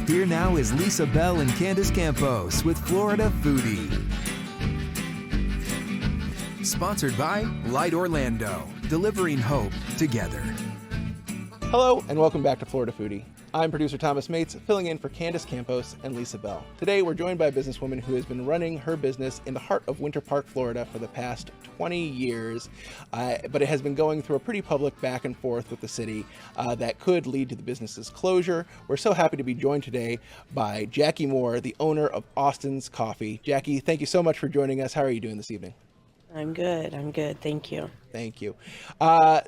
Here now is Lisa Bell and Candace Campos with Florida Foodie. Sponsored by Light Orlando, delivering hope together. Hello, and welcome back to Florida Foodie. I'm producer Thomas Mates, filling in for Candace Campos and Lisa Bell. Today, we're joined by a businesswoman who has been running her business in the heart of Winter Park, Florida for the past 20 years, but it has been going through a pretty public back and forth with the city that could lead to the business's closure. We're so happy to be joined today by Jackie Moore, the owner of Austin's Coffee. Jackie, thank you so much for joining us. How are you doing this evening? I'm good. Thank you. Thank you.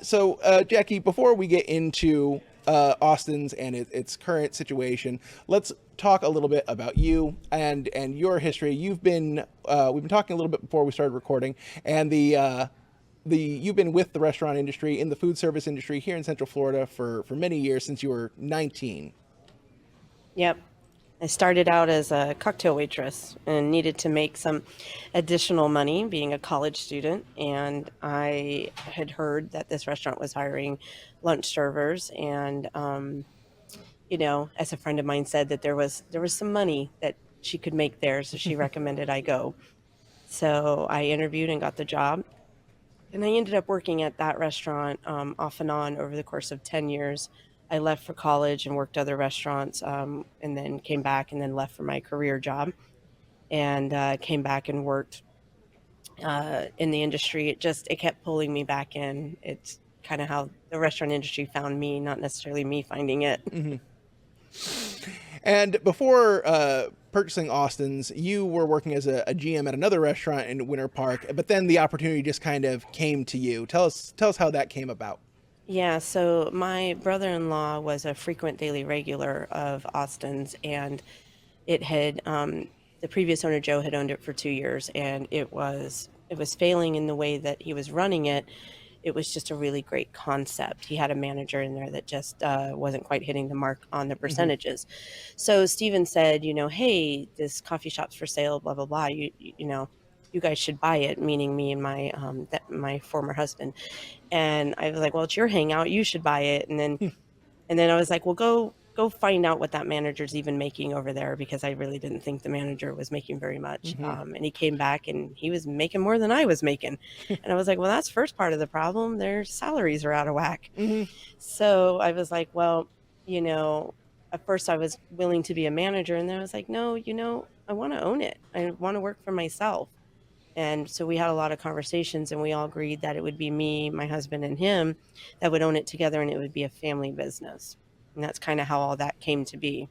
So, Jackie, before we get into Austin's and its current situation, let's talk a little bit about you and your history. You've been we've been talking a little bit before we started recording, and you've been with the restaurant industry, in the food service industry here in Central Florida for many years, since you were 19. Yep. I started out as a cocktail waitress and needed to make some additional money being a college student. And I had heard that this restaurant was hiring lunch servers. And, as a friend of mine said, that there was some money that she could make there. So she recommended I go. So I interviewed and got the job. And I ended up working at that restaurant off and on over the course of 10 years. I left for college and worked other restaurants, and then came back and then left for my career job, and came back and worked in the industry. It kept pulling me back in. It's kind of how the restaurant industry found me, not necessarily me finding it. Mm-hmm. And before purchasing Austin's, you were working as a GM at another restaurant in Winter Park, but then the opportunity just kind of came to you. Tell us how that came about. Yeah, so my brother-in-law was a frequent daily regular of Austin's, and it had the previous owner, Joe, had owned it for 2 years, and it was failing in the way that he was running it. It was just a really great concept. He had a manager in there that just wasn't quite hitting the mark on the percentages. Mm-hmm. So Steven said, hey, this coffee shop's for sale, blah, blah, blah. You guys should buy it, meaning me and my former husband. And I was like, well, it's your hangout, you should buy it. And then I was like, well, go find out what that manager's even making over there, because I really didn't think the manager was making very much. Mm-hmm. And he came back and he was making more than I was making. And I was like, well, that's first part of the problem. Their salaries are out of whack. Mm-hmm. So I was like, well, at first I was willing to be a manager, and then I was like, no, I want to own it. I want to work for myself. And so we had a lot of conversations, and we all agreed that it would be me, my husband, and him that would own it together, and it would be a family business. And that's kind of how all that came to be.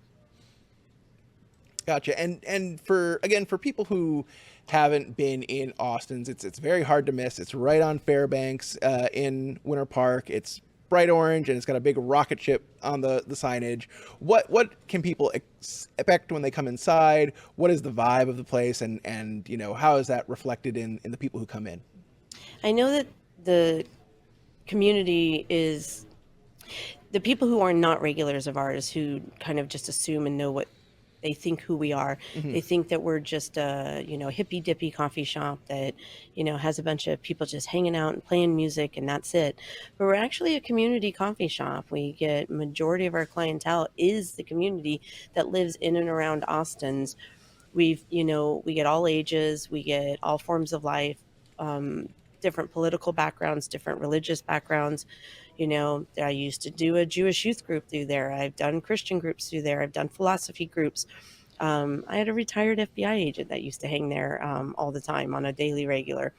Gotcha. And for people who haven't been in Austin's, it's very hard to miss. It's right on Fairbanks in Winter Park. It's bright orange, and it's got a big rocket ship on the signage. What can people expect when they come inside? What is the vibe of the place, and how is that reflected in the people who come in? I know that the community is the people who are not regulars of ours, who kind of just assume and know what they think who we are. Mm-hmm. They think that we're just a, hippy dippy coffee shop that, has a bunch of people just hanging out and playing music, and that's it. But we're actually a community coffee shop. We get majority of our clientele is the community that lives in and around Austin's. We get all ages, we get all forms of life, different political backgrounds, different religious backgrounds. I used to do a Jewish youth group through there. I've done Christian groups through there. I've done philosophy groups. I had a retired FBI agent that used to hang there all the time on a daily regular.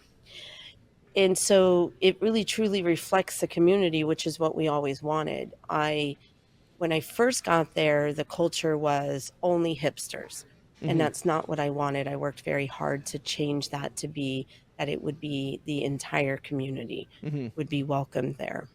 And so it really truly reflects the community, which is what we always wanted. When I first got there, the culture was only hipsters. Mm-hmm. And that's not what I wanted. I worked very hard to change that to be that it would be the entire community mm-hmm. would be welcomed there.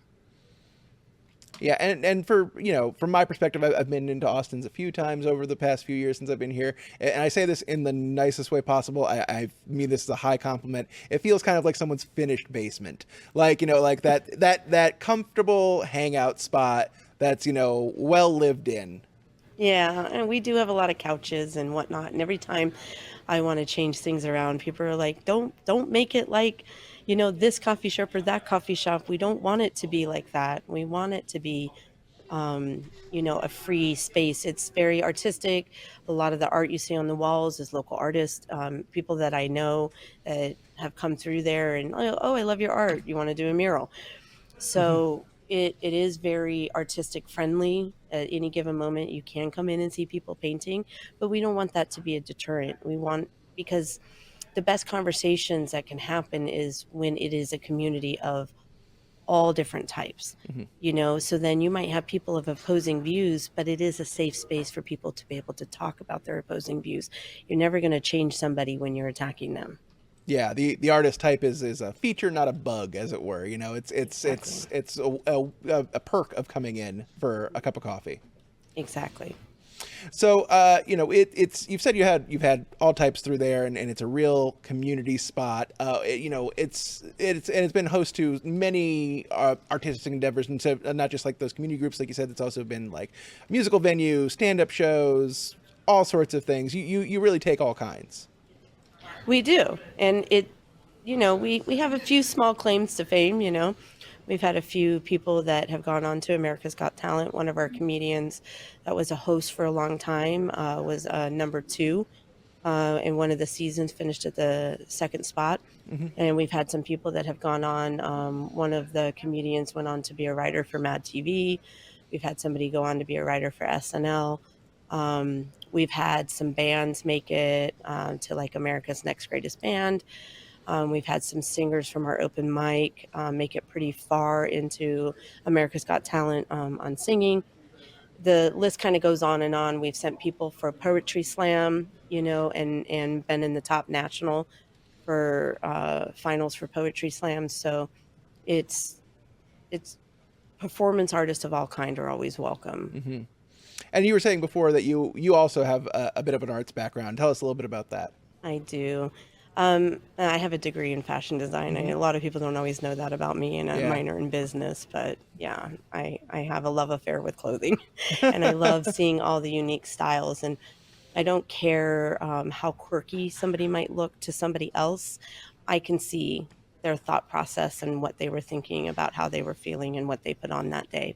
Yeah, and for, from my perspective, I've been into Austin's a few times over the past few years since I've been here, and I say this in the nicest way possible. I mean this is a high compliment. It feels kind of like someone's finished basement, like that comfortable hangout spot that's well lived in. Yeah, and we do have a lot of couches and whatnot, and every time I want to change things around, people are like, don't make it like this coffee shop or that coffee shop. We don't want it to be like that. We want it to be a free space. It's very artistic. A lot of the art you see on the walls is local artists, people that I know that have come through there and, oh, I love your art. You want to do a mural? Hmm. So it is very artistic friendly. At any given moment, you can come in and see people painting, but we don't want that to be a deterrent. We want, because the best conversations that can happen is when it is a community of all different types. Hmm. So then you might have people of opposing views, but it is a safe space for people to be able to talk about their opposing views. You're never going to change somebody when you're attacking them. Yeah, the artist type is a feature, not a bug, as it were. Exactly. It's a perk of coming in for a cup of coffee. Exactly. So, it's you've said you've had all types through there, and it's a real community spot. It's been host to many artistic endeavors, and so not just like those community groups, like you said. It's also been like musical venue, stand up shows, all sorts of things. You really take all kinds. We do. And we have a few small claims to fame. We've had a few people that have gone on to America's Got Talent. One of our comedians that was a host for a long time was number two in one of the seasons, finished at the second spot. Hmm. And we've had some people that have gone on. One of the comedians went on to be a writer for Mad TV. We've had somebody go on to be a writer for SNL. We've had some bands make it to like America's Next Greatest Band. We've had some singers from our open mic make it pretty far into America's Got Talent on singing. The list kind of goes on and on. We've sent people for poetry slam, and been in the top national for finals for poetry slams. So it's it's performance artists of all kind are always welcome. Hmm. And you were saying before that you also have a bit of an arts background. Tell us a little bit about that. I do. I have a degree in fashion design. Hmm. A lot of people don't always know that about me, and a Yeah. minor in business. But yeah, I have a love affair with clothing, and I love seeing all the unique styles. And I don't care how quirky somebody might look to somebody else. I can see their thought process and what they were thinking about how they were feeling and what they put on that day.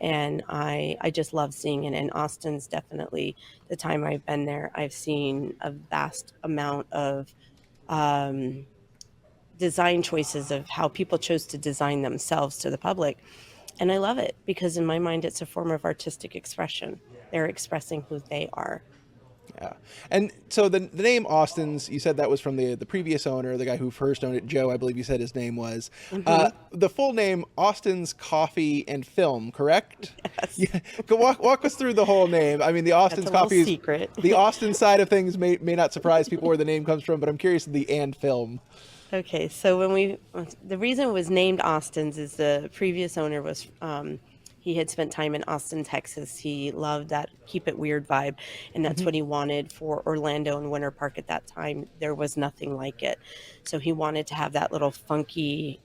And I just love seeing it. And Austin's definitely, the time I've been there, I've seen a vast amount of um, design choices of how people chose to design themselves to the public. And I love it because in my mind, it's a form of artistic expression. They're expressing who they are. Yeah. And so the name Austin's, you said that was from the previous owner, the guy who first owned it, Joe, I believe you said his name was. Hmm. The full name, Austin's Coffee and Film, correct? Yes, Yeah. Go walk us through the whole name. I mean, the that's Austin's a little Coffee is secret. the Austin side of things may not surprise people where the name comes from, but I'm curious the and film. Okay, so the reason it was named Austin's is the previous owner was, he had spent time in Austin, Texas. He loved that keep it weird vibe, and that's Hmm. what he wanted for Orlando and Winter Park at that time. There was nothing like it. So he wanted to have that little funky,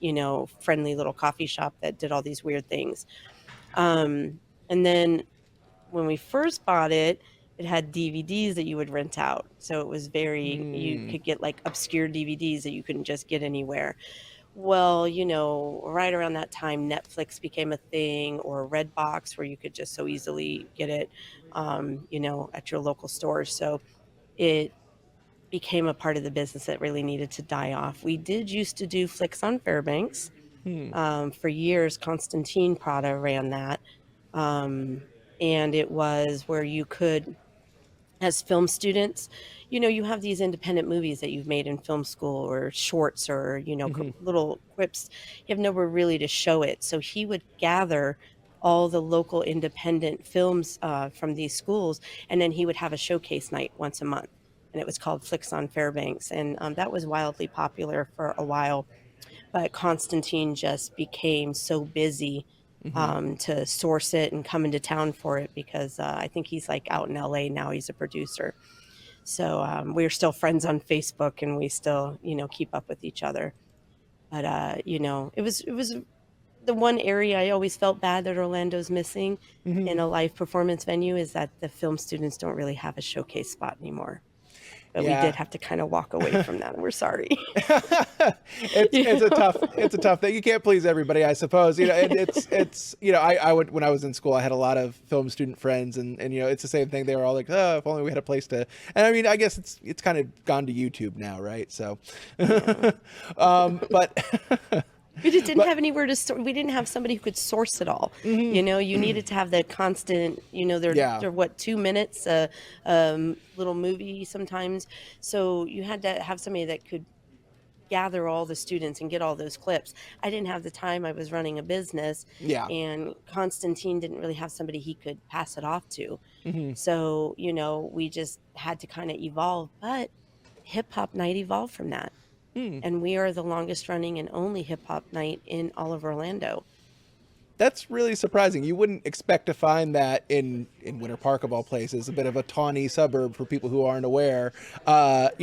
friendly little coffee shop that did all these weird things. And then when we first bought it, it had DVDs that you would rent out. So it was you Mm. could get like obscure DVDs that you couldn't just get anywhere. Well, right around that time, Netflix became a thing, or Redbox, where you could just so easily get it, at your local stores. So it became a part of the business that really needed to die off. We did used to do flicks on Fairbanks. Hmm. For years, Constantine Prada ran that. Um, and it was where you could, as film students, you have these independent movies that you've made in film school, or shorts, or Hmm. little quips. You have nowhere really to show it, so he would gather all the local independent films from these schools, and then he would have a showcase night once a month, and it was called Flicks on Fairbanks. And that was wildly popular for a while, but Constantine just became so busy Hmm. to source it and come into town for it, because I think he's like out in LA now. He's a producer. So we're still friends on Facebook, and we still, keep up with each other. But it was the one area I always felt bad that Orlando's missing Hmm. in a live performance venue, is that the film students don't really have a showcase spot anymore. but we Yeah. did have to kind of walk away from that, and we're sorry. It's a tough thing. You can't please everybody, I suppose. And it's I would, when I was in school, I had a lot of film student friends, and it's the same thing. They were all like, oh, if only we had a place to. And I mean, I guess it's kind of gone to YouTube now, right? So, but. We just didn't have anywhere to store. We didn't have somebody who could source it all. You needed to have the constant. They're what, 2 minutes, little movie sometimes. So you had to have somebody that could gather all the students and get all those clips. I didn't have the time. I was running a business, and Constantine didn't really have somebody he could pass it off to. So we just had to kind of evolve. But Hip Hop Night evolved from that. And we are the longest running and only hip hop night in all of Orlando. That's really surprising. You wouldn't expect to find that in Winter Park, of all places, a bit of a tawny suburb for people who aren't aware. You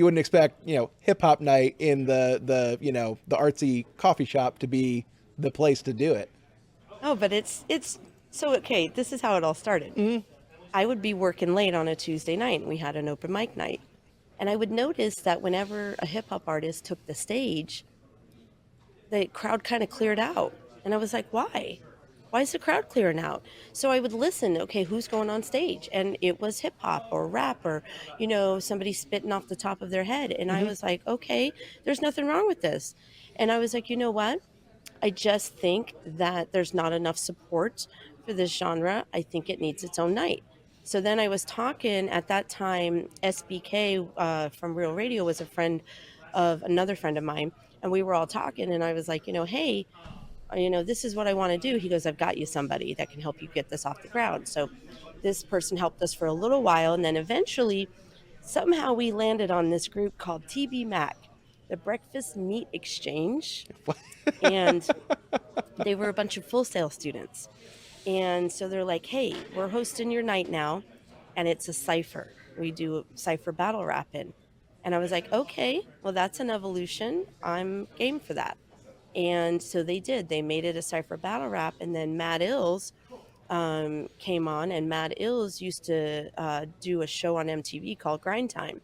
wouldn't expect, hip hop night in the artsy coffee shop to be the place to do it. Oh, but it's so okay. This is how it all started. I would be working late on a Tuesday night, and we had an open mic night. And I would notice that whenever a hip hop artist took the stage, the crowd kind of cleared out. And I was like, why? Why is the crowd clearing out? So I would listen, okay, who's going on stage? And it was hip hop or rap or, somebody spitting off the top of their head. And I was like, okay, there's nothing wrong with this. And I was like, you know what? I just think that there's not enough support for this genre. I think it needs its own night. So then I was talking at that time, SBK from Real Radio was a friend of another friend of mine. And we were all talking, and I was like, hey, this is what I want to do. He goes, I've got you somebody that can help you get this off the ground. So this person helped us for a little while. And then eventually, somehow we landed on this group called TB Mac, the Breakfast Meat Exchange. And they were a bunch of Full Sail students. And so they're like, hey, we're hosting your night now, and it's a cipher. We do a cipher battle rapping. And I was like, okay, well, that's an evolution. I'm game for that. And so they did. They made it a cipher battle rap. And then Matt Ills came on, and Matt Ills used to do a show on MTV called Grind Time.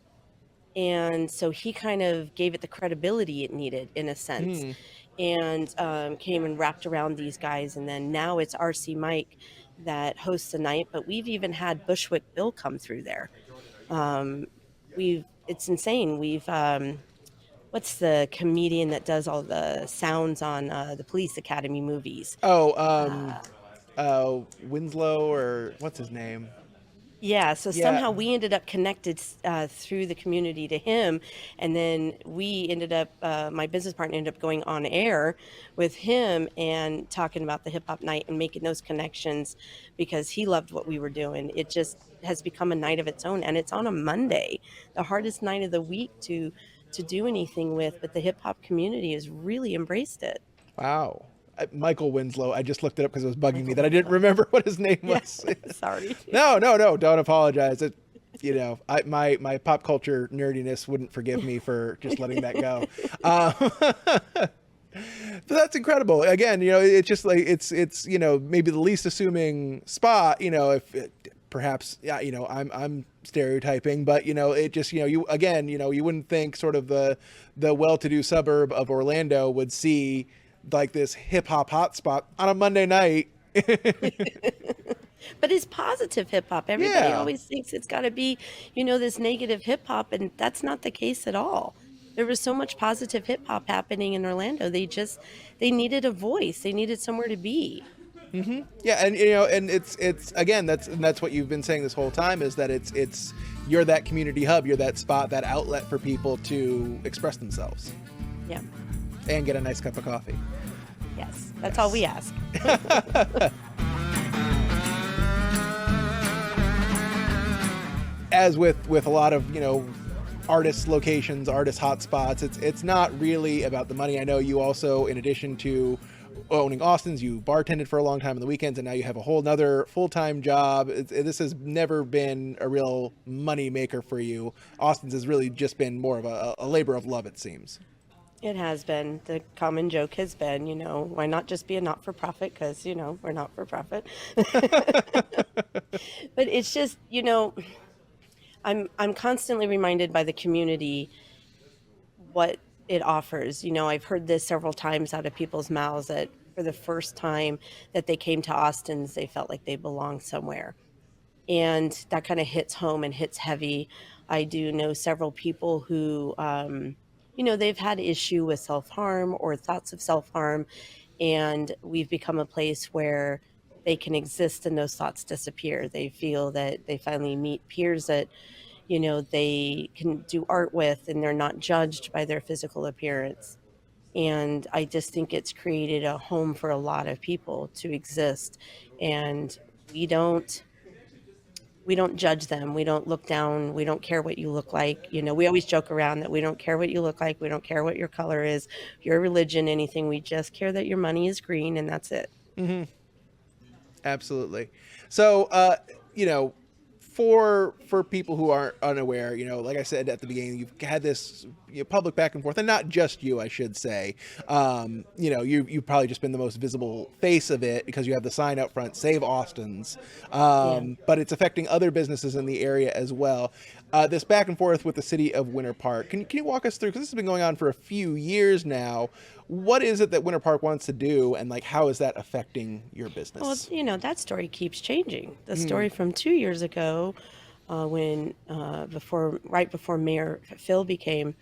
And so he kind of gave it the credibility it needed, in a sense. And came and wrapped around these guys. And then now it's RC Mike that hosts the night. But we've even had Bushwick Bill come through there. It's insane. We've what's the comedian that does all the sounds on the Police Academy movies? Winslow, or what's his name? Yeah, so somehow we ended up connected through the community to him, and then we ended up, my business partner ended up going on air with him and talking about the hip hop night and making those connections because he loved what we were doing. It just has become a night of its own, and it's on a Monday, the hardest night of the week to do anything with, but the hip hop community has really embraced it. Wow. Michael Winslow. I just looked it up because it was bugging me that I didn't remember what his name was. Sorry. No. Don't apologize. My pop culture nerdiness wouldn't forgive me for just letting that go. But that's incredible. Again, it's just like it's maybe the least assuming spot. If perhaps I'm stereotyping, but it just you wouldn't think sort of the well-to-do suburb of Orlando would see like this hip hop hotspot on a Monday night. But it's positive hip hop. Everybody always thinks it's got to be, this negative hip hop, and that's not the case at all. There was so much positive hip hop happening in Orlando. They needed a voice. They needed somewhere to be. Yeah, and it's again, that's what you've been saying this whole time, is that it's you're that community hub, you're that spot, that outlet for people to express themselves. Yeah. And get a nice cup of coffee. Yes, that's all we ask. As with a lot of artist locations, artist hotspots, it's not really about the money. I know you also, in addition to owning Austin's, you bartended for a long time on the weekends, and now you have a whole nother full-time job. This has never been a real money maker for you. Austin's has really just been more of a labor of love, it seems. It has been. The common joke has been, why not just be a not-for-profit? Because, we're not-for-profit. But it's just, I'm constantly reminded by the community what it offers. I've heard this several times out of people's mouths that for the first time that they came to Austin's, they felt like they belonged somewhere. And that kind of hits home and hits heavy. I do know several people who, they've had issue with self harm or thoughts of self harm, and we've become a place where they can exist and those thoughts disappear. They feel that they finally meet peers that they can do art with, and they're not judged by their physical appearance. And I just think it's created a home for a lot of people to exist. And we don't we don't judge them. We don't look down. We don't care what you look like. We always joke around that we don't care what you look like. We don't care what your color is, your religion, anything. We just care that your money is green, and that's it. Absolutely. So, for people who aren't unaware, like I said at the beginning, you've had this public back and forth, and not just you, I should say. You've probably just been the most visible face of it because you have the sign out front, "Save Austin's," Yeah. but it's affecting other businesses in the area as well. This back and forth with the city of Winter Park. Can you walk us through? Because this has been going on for a few years now. What is it that Winter Park wants to do, and like how is that affecting your Well, business? that story keeps changing. The story from 2 years ago, when right before Mayor Phil became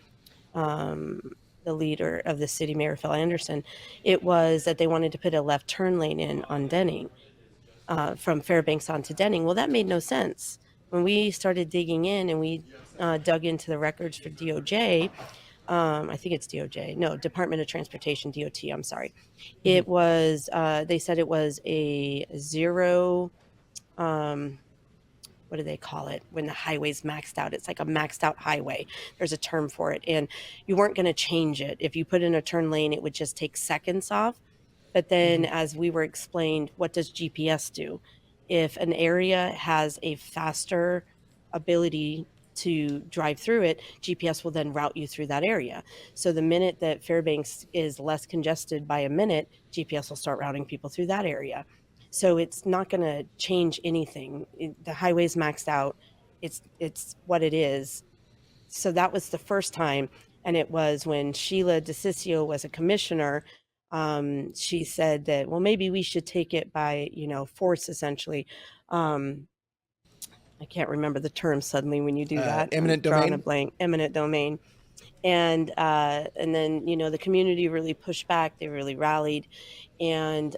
the leader of the city, Mayor Phil Anderson, it was that they wanted to put a left turn lane in on Denning, from Fairbanks onto Denning. Well, that made no sense. When we started digging in and we dug into the records for DOJ, I think it's DOJ, no, Department of Transportation, DOT, I'm sorry. Mhm. It was, they said it was a zero, um, what do they call it when the highway's maxed out? It's like a maxed out highway. There's a term for it. And you weren't going to change it. If you put in a turn lane, it would just take seconds off. But then, Mhm. as we were explained, what does GPS do? If an area has a faster ability to drive through it, GPS will then route you through that area. So the minute that Fairbanks is less congested by a minute, GPS will start routing people through that area. So it's not going to change anything. The highway's maxed out. It's what it is. So that was the first time, and it was when Sheila DeCiccio was a commissioner. She said that, well, maybe we should take it by force, essentially. um, I can't remember the term suddenly when you do that. I'm Eminent drawing a domain. blank. Eminent domain. And then the community really pushed back. They really rallied, and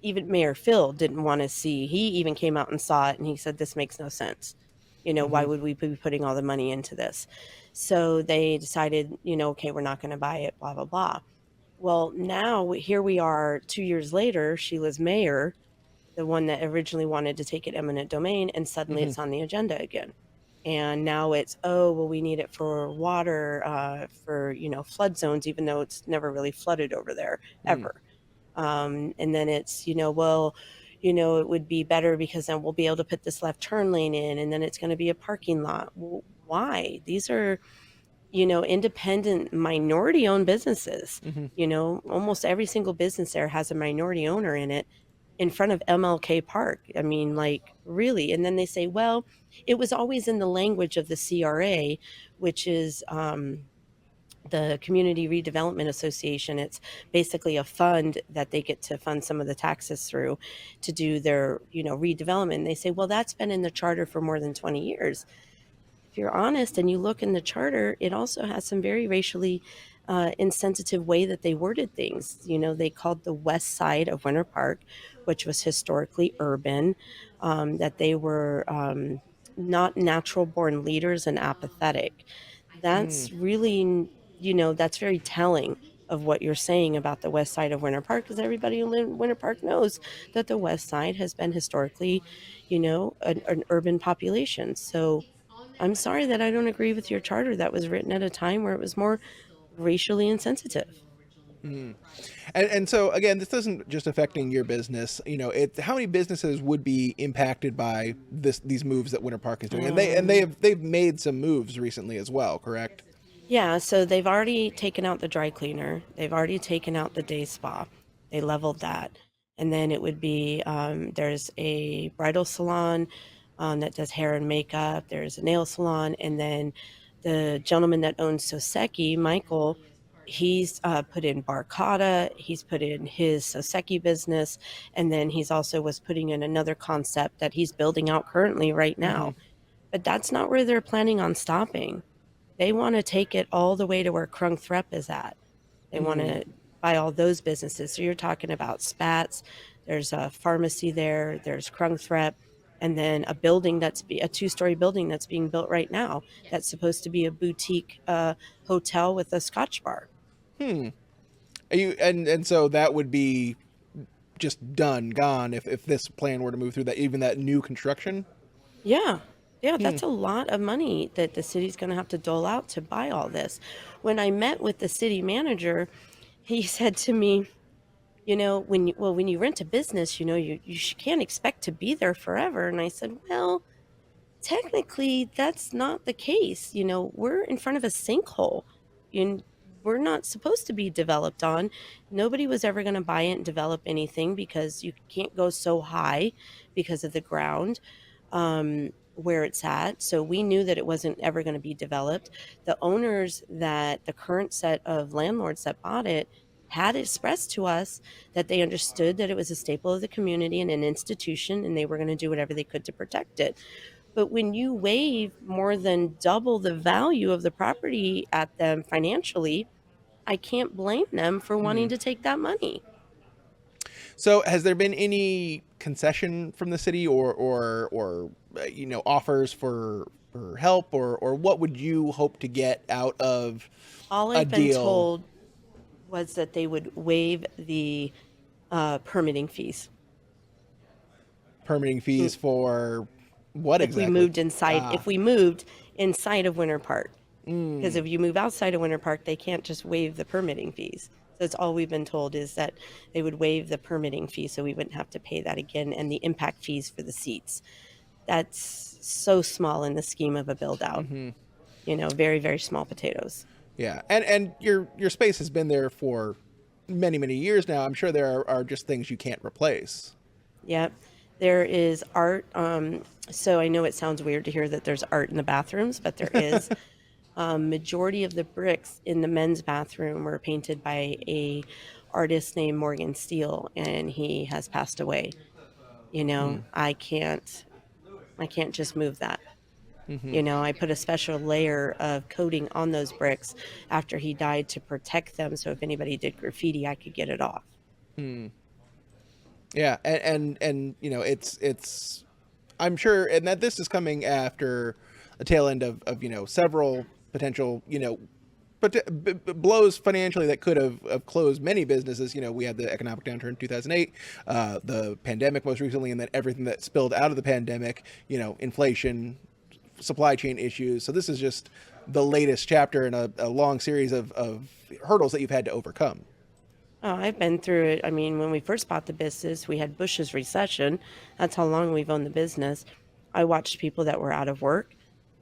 even Mayor Phil didn't want to see. He even came out and saw it, and he said, "This makes no sense. Why Hmm. would we be putting all the money into this?" So they decided, okay, we're not going to buy it. Blah blah blah. Well, now here we are, 2 years later. Sheila's mayor, the one that originally wanted to take it eminent domain, and suddenly Hmm. it's on the agenda again. And now it's, oh well, we need it for water, for flood zones, even though it's never really flooded over there Mm. ever. And then it's, well, it would be better because then we'll be able to put this left turn lane in, and then it's going to be a parking lot. Well, why? These are, independent, minority owned businesses. Hmm. Almost every single business there has a minority owner in it, in front of MLK Park. I mean, like, really. And then they say, well, it was always in the language of the CRA, which is, the Community Redevelopment Association. It's basically a fund that they get to fund some of the taxes through to do their, redevelopment. They say, well, that's been in the charter for more than 20 years. If you're honest and you look in the charter, it also has some very racially insensitive way that they worded things. They called the west side of Winter Park, which was historically urban, that they were not natural born leaders and apathetic. Mm. That's really, that's very telling of what you're saying about the west side of Winter Park, because everybody who lives in Winter Park knows that the west side has been historically, an urban population. So I'm sorry that I don't agree with your charter that was written at a time where it was more racially insensitive. Mm. And so again, this doesn't just affecting your business. How many businesses would be impacted by these moves that Winter Park is doing? And they've made some moves recently as well, correct? Yeah, so they've already taken out the dry cleaner. They've already taken out the day spa. They leveled that. And then it would be, there's a bridal salon, that does hair and makeup. There's a nail salon, and then the gentleman that owns Soseki, Michael, he's put in Barcata. He's put in his Soseki business, and then he's also was putting in another concept that he's building out currently right Hmm. now. But that's not where they're planning on stopping. They want to take it all the way to where Krung Threp is at. They want Mm. to buy all those businesses. So you're talking about Spats. There's a pharmacy there. There's Krung Threp, and then a building a 2-story building that's being built right now. That's supposed to be a boutique hotel with a Scotch bar. Hmm. And so that would be just done, gone if this plan were to move through that, even that new construction. Yeah. Yeah, Hmm. that's a lot of money that the city's going to have to dole out to buy all this. When I met with the city manager, he said to me, when you rent a business, you can't expect to be there forever. And I said, well, technically that's not the case. We're in front of a sinkhole, and we're not supposed to be developed on. Nobody was ever going to buy it and develop anything because you can't go so high because of the ground where it's at. So we knew that it wasn't ever going to be developed. The owners, that the current set of landlords that bought it, had expressed to us that they understood that it was a staple of the community and an institution, and they were going to do whatever they could to protect it. But when you waive more than double the value of the property at them financially, I can't blame them for Hmm. wanting to take that money. So has there been any concession from the city, or offers for help, or what would you hope to get out of All a I've been deal? told was that they would waive the permitting fees. Permitting Mm, fees for what If we exactly? moved inside, Ah. if we moved inside of Winter Park, because Mm. if you move outside of Winter Park, they can't just waive the permitting fees. So that's all we've been told, is that they would waive the permitting fee, so we wouldn't have to pay that again, and the impact fees for the seats. That's so small in the scheme of a build out. Hmm. Very, very small potatoes. Yeah, and your space has been there for many years now. I'm sure there are just things you can't replace. Yep. There is art. So I know it sounds weird to hear that there's art in the bathrooms, but there is. Majority of the bricks in the men's bathroom were painted by a artist named Morgan Steele, and he has passed away. Hmm. I can't just move that. Hmm. I put a special layer of coating on those bricks after he died to protect them. So if anybody did graffiti, I could get it off. Hmm. Yeah, and it's I'm sure, and that this is coming after a tail end of several potential but blows financially that could have closed many businesses. We had the economic downturn in 2008, the pandemic most recently, and then everything that spilled out of the pandemic. Inflation, supply chain issues. So this is just the latest chapter in a long series of hurdles that you've had to overcome. Oh, I've been through it. I mean, when we first bought the business, we had Bush's recession. That's how long we've owned the business. I watched people that were out of work.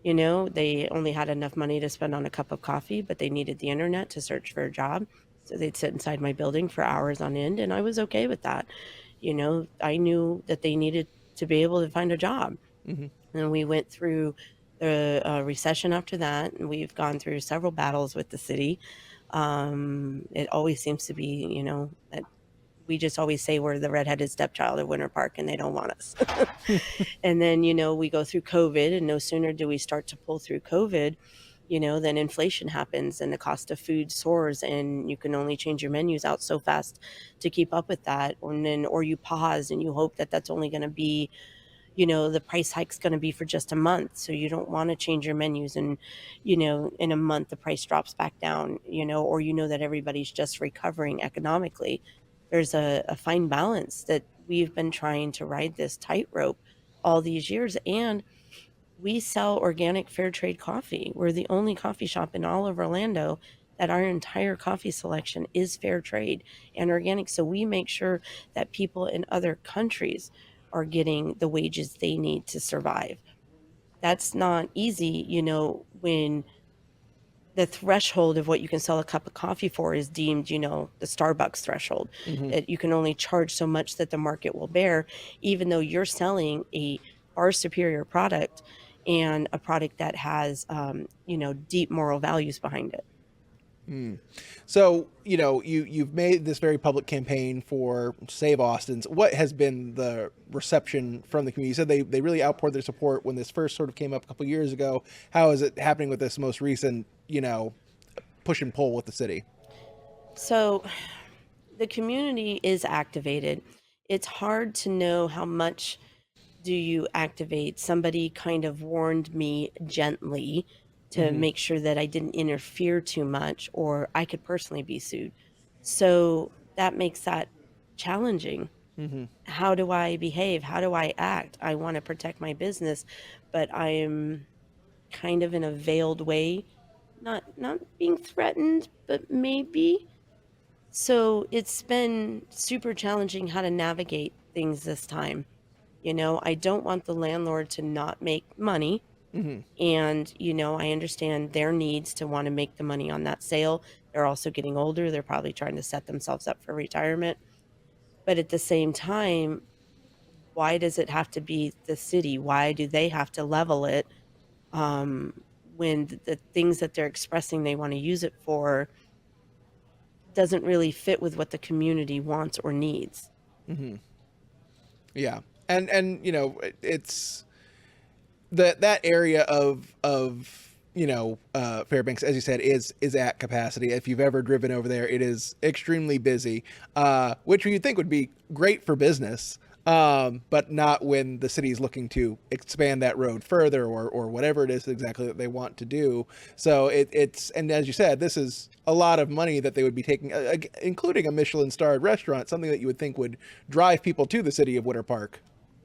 They only had enough money to spend on a cup of coffee, but they needed the internet to search for a job. So they'd sit inside my building for hours on end, and I was okay with that. I knew that they needed to be able to find a job. Hmm. And we went through the recession after that, and we've gone through several battles with the city. It always seems to be, that we just always say we're the redheaded stepchild of Winter Park, and they don't want us. And then, we go through COVID, and no sooner do we start to pull through COVID, then inflation happens and the cost of food soars, and you can only change your menus out so fast to keep up with that. Or you pause and you hope that that's only going to be, the price hike's going to be for just a month. So you don't want to change your menus. And, in a month, the price drops back down, or that everybody's just recovering economically. There's a fine balance that we've been trying to ride this tightrope all these years. And we sell organic fair trade coffee. We're the only coffee shop in all of Orlando that our entire coffee selection is fair trade and organic. So we make sure that people in other countries are getting the wages they need to survive. That's not easy, when the threshold of what you can sell a cup of coffee for is deemed, the Starbucks threshold. Hmm. That you can only charge so much that the market will bear, even though you're selling a far superior product and a product that has, deep moral values behind it. So, you've made this very public campaign for Save Austin's. What has been the reception from the community? You said they really outpoured their support when this first sort of came up a couple years ago. How is it happening with this most recent, push and pull with the city? So the community is activated. It's hard to know how much do you activate. Somebody kind of warned me gently to Mm-hmm. make sure that I didn't interfere too much, or I could personally be sued. So that makes that challenging. Mm-hmm. How do I behave? How do I act? I want to protect my business, but I am kind of in a veiled way, not being threatened, but maybe. So it's been super challenging how to navigate things this time. I don't want the landlord to not make money. Mm-hmm. And, I understand their needs to want to make the money on that sale. They're also getting older. They're probably trying to set themselves up for retirement. But at the same time, why does it have to be the city? Why do they have to level it when the things that they're expressing they want to use it for doesn't really fit with what the community wants or needs? Mm-hmm. Yeah. And it's that area of Fairbanks, as you said, is at capacity. If you've ever driven over there, it is extremely busy, which you'd think would be great for business, but not when the city is looking to expand that road further or whatever it is exactly that they want to do. So it's and as you said, this is a lot of money that they would be taking, including a Michelin-starred restaurant, something that you would think would drive people to the city of Winter Park.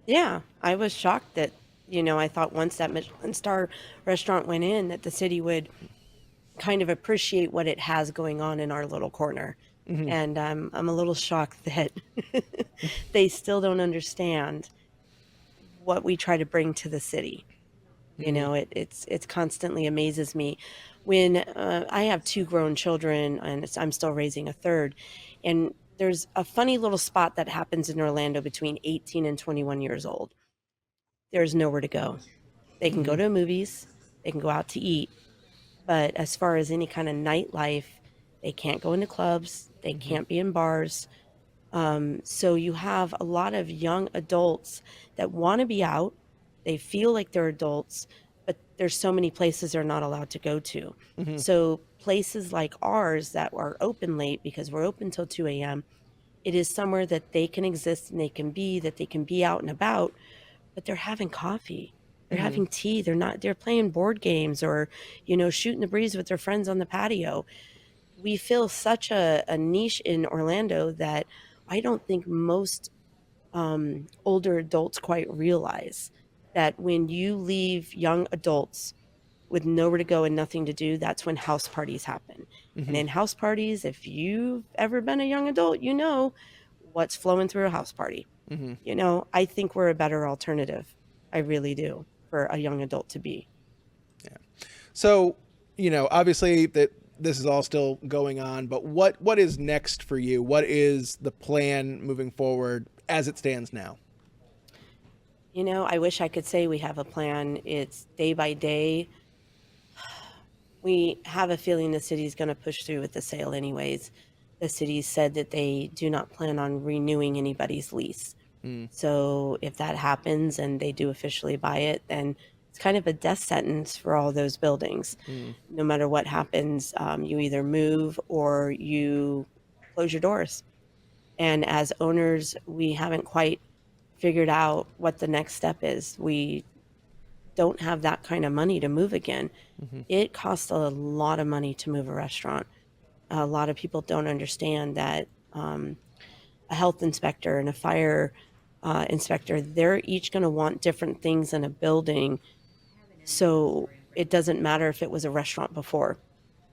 Yeah, I was shocked that, I thought once that Michelin star restaurant went in, that the city would kind of appreciate what it has going on in our little corner. Mm-hmm. And I'm a little shocked that they still don't understand what we try to bring to the city. Mm-hmm. It's constantly amazes me when I have two grown children and I'm still raising a third. And there's a funny little spot that happens in Orlando between 18 and 21 years old. There's nowhere to go. They can go Mm-hmm. to movies, they can go out to eat, but as far as any kind of nightlife, they can't go into clubs, they Mm-hmm. can't be in bars. So you have a lot of young adults that want to be out. They feel like they're adults, but there's so many places they're not allowed to go to. Mm-hmm. So places like ours that are open late because we're open till 2 a.m., it is somewhere that they can exist and that they can be out and about, but they're having coffee. They're Mm-hmm. having tea. They're playing board games or, shooting the breeze with their friends on the patio. We fill such a niche in Orlando that I don't think most older adults quite realize that when you leave young adults with nowhere to go and nothing to do, that's when house parties happen. And Mm-hmm. in house parties, if you've ever been a young adult, you know what's flowing through a house party. Mm-hmm. I think we're a better alternative. I really do, for a young adult to be. Yeah. So, obviously that this is all still going on, but what is next for you? What is the plan moving forward as it stands now? I wish I could say we have a plan. It's day by day. We have a feeling the city's going to push through with the sale anyways. The city said that they do not plan on renewing anybody's lease. Mm. So if that happens and they do officially buy it, then it's kind of a death sentence for all those buildings. Mm. No matter what happens, you either move or you close your doors. And as owners, we haven't quite figured out what the next step is. We don't have that kind of money to move again. Mm-hmm. It costs a lot of money to move a restaurant. A lot of people don't understand that a health inspector and a fire inspector, they're each going to want different things in a building. So it doesn't matter if it was a restaurant before.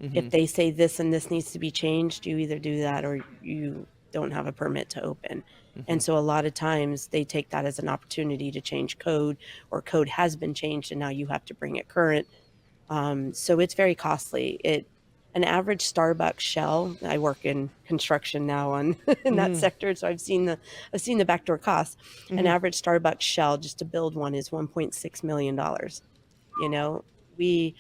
Mm-hmm. If they say this and this needs to be changed, you either do that or you don't have a permit to open. Mm-hmm. And so a lot of times they take that as an opportunity to change code, or code has been changed and now you have to bring it current. So it's very costly. an average Starbucks shell. I work in construction now on in that sector, so I've seen the backdoor costs. An average Starbucks shell just to build one is $1.6 million. You know, we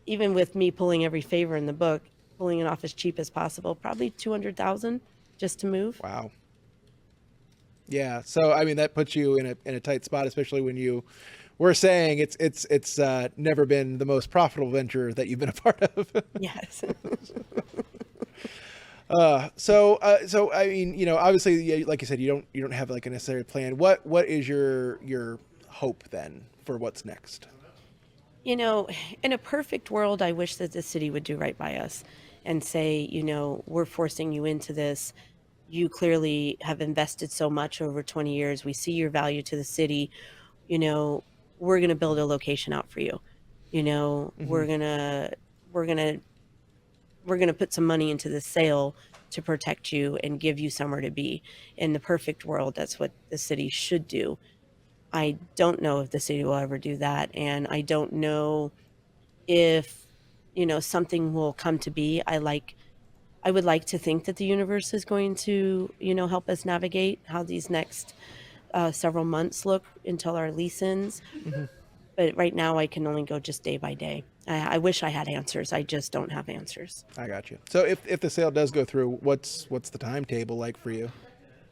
even with me pulling every favor in the book, pulling it off as cheap as possible, probably 200,000 just to move. Wow. Yeah. So I mean, that puts you in a tight spot, especially when you were saying it's never been the most profitable venture that you've been a part of. Yes. So I mean, you know, obviously, yeah, like you said, you don't have like a necessary plan. What is your hope then for what's next? You know, in a perfect world, I wish that the city would do right by us and say, you know, we're forcing you into this. You clearly have invested so much over 20 years. We see your value to the city. You know, we're going to build a location out for you. You know, Mm-hmm. we're going to we're going to put some money into the sale to protect you and give you somewhere to be. In the perfect world, that's what the city should do. I don't know if the city will ever do that, and I don't know if, you know, something will come to be. I would like to think that the universe is going to, you know, help us navigate how these next several months look until our lease ends. Mm-hmm. But right now, I can only go just day by day. I wish I had answers. I just don't have answers. I got you. So if the sale does go through, what's the timetable like for you?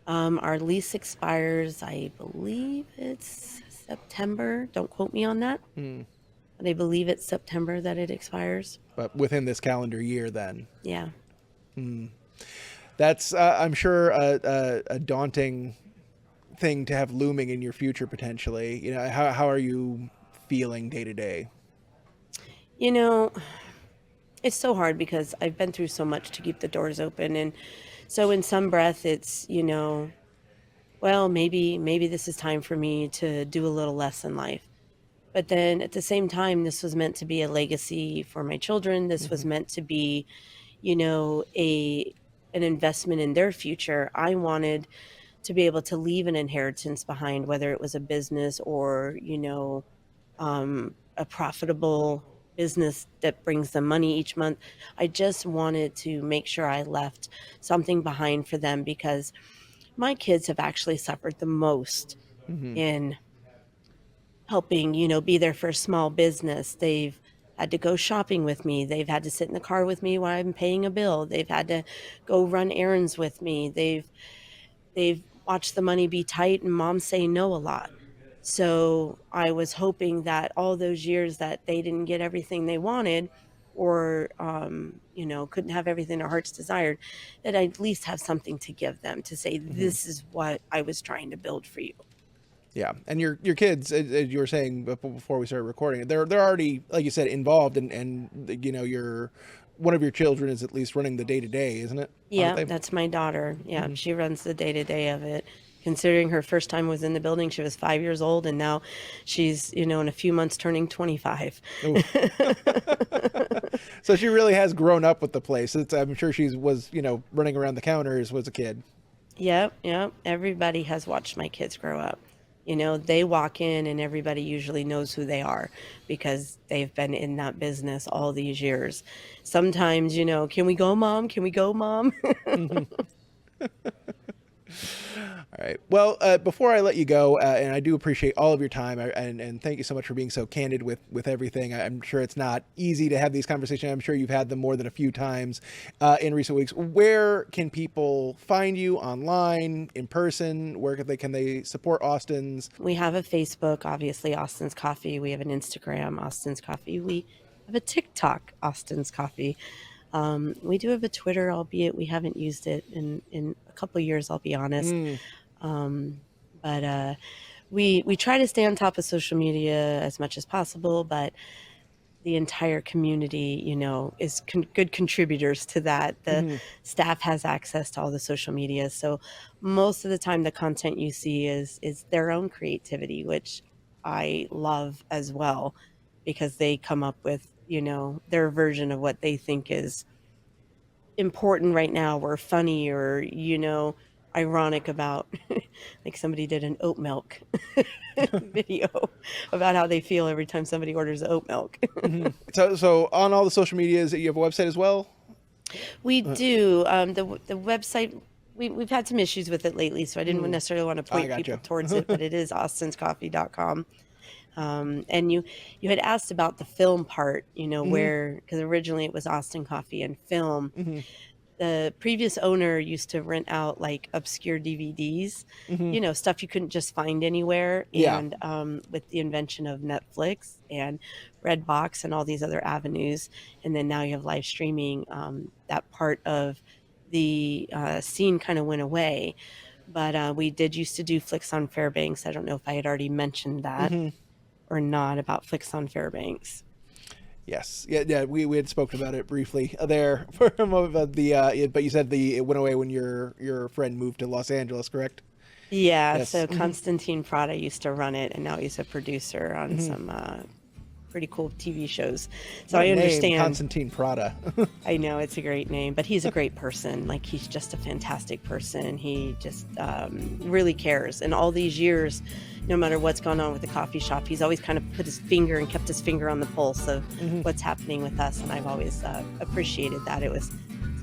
Our lease expires, I believe it's September. Don't quote me on that. Mm. But I believe it's September that it expires. But within this calendar year, then. Yeah. Mm. That's I'm sure a daunting thing to have looming in your future potentially. You know, how are you feeling day to day? You know, it's so hard because I've been through so much to keep the doors open. And so in some breath, it's, you know, well, maybe this is time for me to do a little less in life. But then at the same time, this was meant to be a legacy for my children. This was Mm-hmm. meant to be, you know, an investment in their future. I wanted to be able to leave an inheritance behind, whether it was a business or, you know, a profitable business that brings them money each month. I just wanted to make sure I left something behind for them because my kids have actually suffered the most Mm-hmm. in helping, you know, be there for a small business. They've had to go shopping with me. They've had to sit in the car with me while I'm paying a bill. They've had to go run errands with me. They've watched the money be tight and mom say no a lot. So I was hoping that all those years that they didn't get everything they wanted or, you know, couldn't have everything their hearts desired, that I'd at least have something to give them to say, Mm-hmm. this is what I was trying to build for you. Yeah, and your kids, as you were saying before we started recording, they're already, like you said, involved, and you know, one of your children is at least running the day to day, isn't it? Aren't Yeah, they? that's my daughter. Yeah, Mm-hmm. she runs the day to day of it. Considering her first time was in the building, she was 5 years old, and now she's, you know, in a few months turning 25. So she really has grown up with the place. I'm sure was, you know, running around the counters was a kid. Yep, yep. Everybody has watched my kids grow up. You know, they walk in and everybody usually knows who they are because they've been in that business all these years. Sometimes, you know, can we go, mom? Can we go, mom? All right. Well, before I let you go, and I do appreciate all of your time, and thank you so much for being so candid with everything. I'm sure it's not easy to have these conversations. I'm sure you've had them more than a few times in recent weeks. Where can people find you online, in person? Where can they support Austin's? We have a Facebook, obviously, Austin's Coffee. We have an Instagram, Austin's Coffee. We have a TikTok, Austin's Coffee. We do have a Twitter, albeit we haven't used it in a couple of years, I'll be honest. Mm. But we try to stay on top of social media as much as possible, but the entire community, you know, is good contributors to that. The Mm-hmm. staff has access to all the social media. So most of the time the content you see is their own creativity, which I love as well, because they come up with, you know, their version of what they think is important right now or funny or, you know, ironic about like somebody did an oat milk video about how they feel every time somebody orders oat milk. Mm-hmm. So on all the social medias, you have a website as well? We do. The website, we've had some issues with it lately, so I didn't necessarily want to point gotcha. people towards it, but it is austinscoffee.com. And you had asked about the film part, where, because originally it was Austin Coffee and Film. The previous owner used to rent out like obscure DVDs, stuff you couldn't just find anywhere. Yeah. And with the invention of Netflix and Redbox and all these other avenues, and then now you have live streaming, that part of the scene kind of went away. But we did used to do Flicks on Fairbanks. I don't know if I had already mentioned that or not about Flicks on Fairbanks. Yes. Yeah. We had spoken about it briefly there for a moment. But you said it went away when your friend moved to Los Angeles, correct? Yeah. Yes. So Constantine Prada used to run it, and now he's a producer on some pretty cool TV shows. So I understand. Constantine Prada. I know, it's a great name, but he's a great person. Like, he's just a fantastic person. He just really cares. And all these years, no matter what's gone on with the coffee shop, he's always kind of put his finger and kept his finger on the pulse of what's happening with us. And I've always appreciated that. It's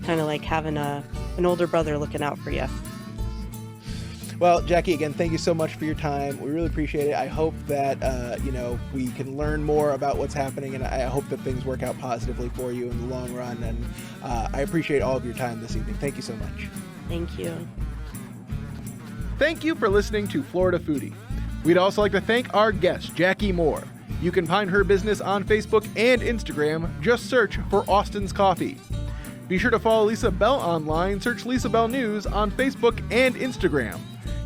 kind of like having an older brother looking out for you. Well, Jackie, again, thank you so much for your time. We really appreciate it. I hope that, we can learn more about what's happening, and I hope that things work out positively for you in the long run. And I appreciate all of your time this evening. Thank you so much. Thank you. Thank you for listening to Florida Foodie. We'd also like to thank our guest, Jackie Moore. You can find her business on Facebook and Instagram. Just search for Austin's Coffee. Be sure to follow Lisa Bell online. Search Lisa Bell News on Facebook and Instagram.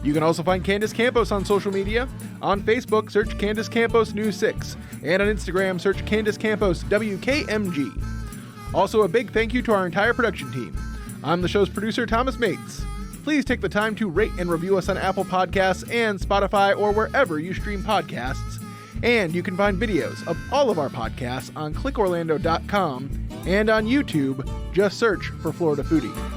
You can also find Candace Campos on social media. On Facebook, search Candace Campos News 6. And on Instagram, search Candace Campos WKMG. Also, a big thank you to our entire production team. I'm the show's producer, Thomas Mates. Please take the time to rate and review us on Apple Podcasts and Spotify or wherever you stream podcasts. And you can find videos of all of our podcasts on clickorlando.com and on YouTube. Just search for Florida Foodie.